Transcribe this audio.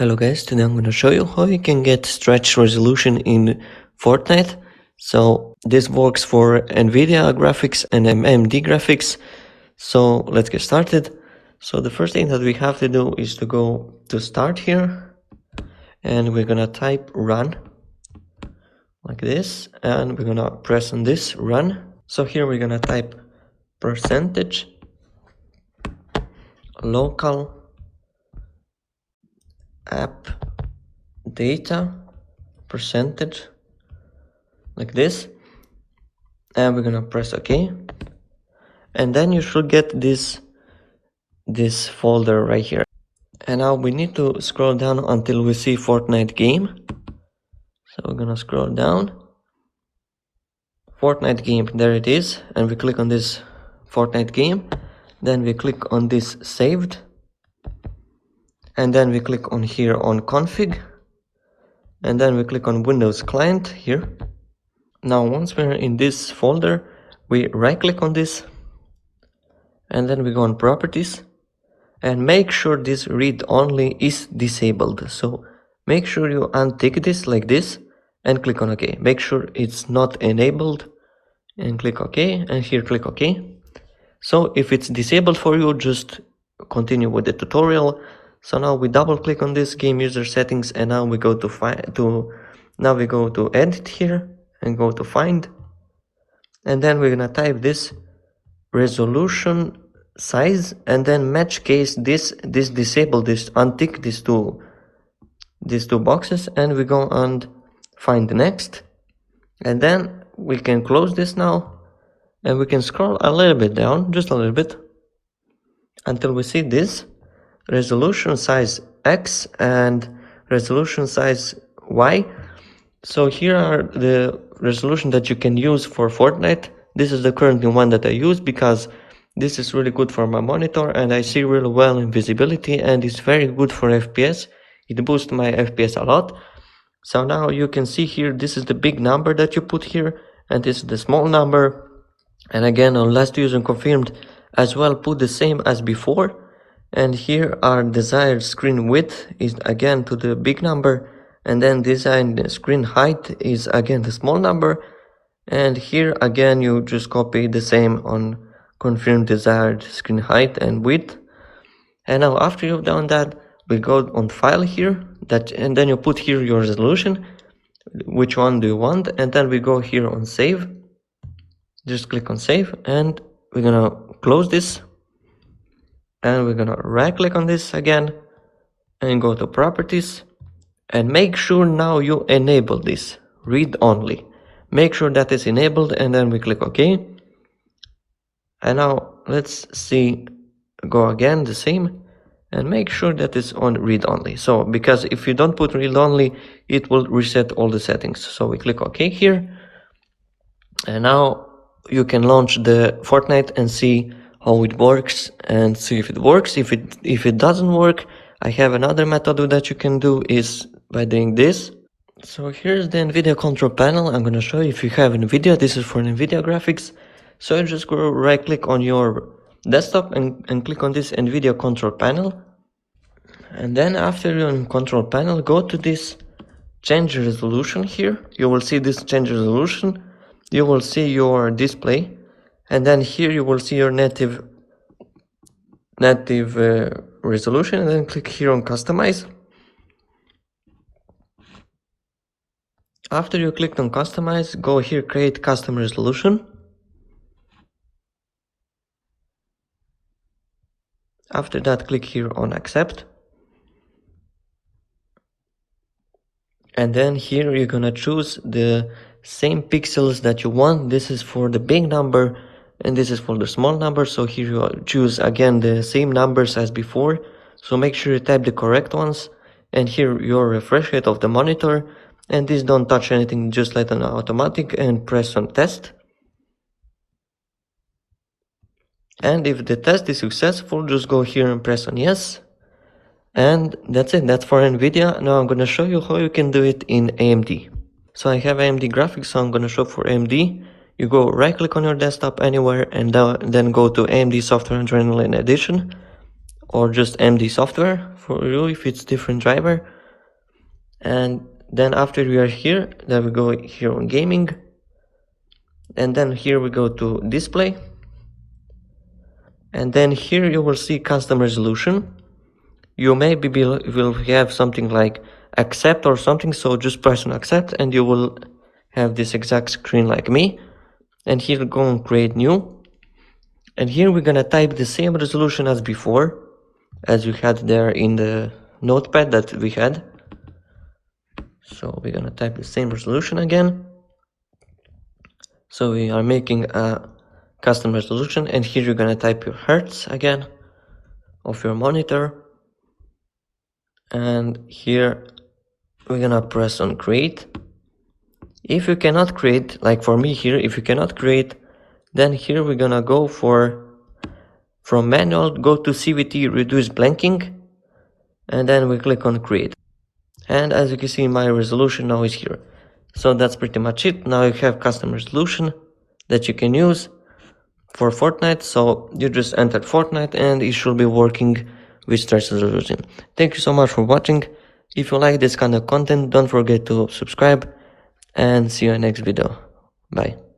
Hello guys, today I'm going to show you how you can get stretch resolution in Fortnite. So this works for NVIDIA graphics and AMD graphics. So let's get started. So the first thing that we have to do is to go to start here, and we're going to type run like this, and we're going to press on this run. So here we're going to type percentage local app data percentage like this, and we're gonna press OK, and then you should get this folder right here. And now we need to scroll down until we see Fortnite game. So we're gonna scroll down, Fortnite game, there it is, and we click on this Fortnite game, then we click on this saved, and then we click on here on config, and then we click on Windows client here. Now once we're in this folder, we right click on this, and then we go on properties, and make sure this read only is disabled. So make sure you untick this like this and click on OK. Make sure it's not enabled and click OK, and here click OK. So if it's disabled for you, just continue with the tutorial. So now we double click on this game user settings, and now we go to edit here and go to find, and then we're gonna type this resolution size, and then match case this disable this, untick these two boxes, and we go and find the next, and then we can close this now, and we can scroll a little bit down, just a little bit, until we see this resolution size X and resolution size Y. So here are the resolution that you can use for Fortnite. This is the current one that I use because this is really good for my monitor, and I see really well in visibility, and it's very good for FPS. It boosts my FPS a lot. So now you can see here, this is the big number that you put here, and this is the small number. And again, on last user confirmed as well, put the same as before. And here our desired screen width is again to the big number, and then designed screen height is again the small number. And here again you just copy the same on confirm desired screen height and width. And now after you've done that, we go on file here, and then you put here your resolution, which one do you want, and then we go here on save. Just click on save, and we're gonna close this, and we're gonna right click on this again and go to properties, and make sure now you enable this read only. Make sure that is enabled, and then we click OK. And now let's see, go again the same, and make sure that it's on read only. So because if you don't put read only, it will reset all the settings. So we click OK here, and now you can launch the Fortnite and see how it works, and see if it works. If it doesn't work, I have another method that you can do is by doing this. So here's the NVIDIA control panel. I'm going to show you if you have NVIDIA. This is for NVIDIA graphics. So you just go right click on your desktop and click on this NVIDIA control panel. And then after you're in control panel, go to this change resolution here. You will see this change resolution. You will see your display, and then here you will see your native resolution, and then click here on customize. After you clicked on customize, go here create custom resolution. After that, click here on accept, and then here you're gonna choose the same pixels that you want. This is for the big number, and this is for the small number. So here you choose again the same numbers as before, so make sure you type the correct ones. And here your refresh rate of the monitor, and this don't touch anything, just let it on automatic, and press on test. And if the test is successful, just go here and press on yes. And that's it. That's for NVIDIA. Now I'm going to show you how you can do it in AMD. So I have AMD graphics, so I'm going to show for AMD. You go right click on your desktop anywhere, and then go to AMD Software Adrenaline Edition. or just AMD software for you if it's different driver. And then after we are here, then we go here on gaming, and then here we go to display, and then here you will see custom resolution. You maybe will have something like accept or something, so just press on accept and you will have this exact screen like me. And here go and create new, and here we're gonna type the same resolution as before, as you had there in the notepad that we had. So we're gonna type the same resolution again. So we are making a custom resolution, and here you're gonna type your hertz again of your monitor, and here we're gonna press on create. If you cannot create, like for me here, if you cannot create, then here we're gonna go from manual, go to CVT reduce blanking, and then we click on create. And as you can see, my resolution now is here. So that's pretty much it. Now you have custom resolution that you can use for Fortnite. So you just entered Fortnite and it should be working with stress resolution. Thank you so much for watching. If you like this kind of content, don't forget to subscribe, and see you in the next video. Bye.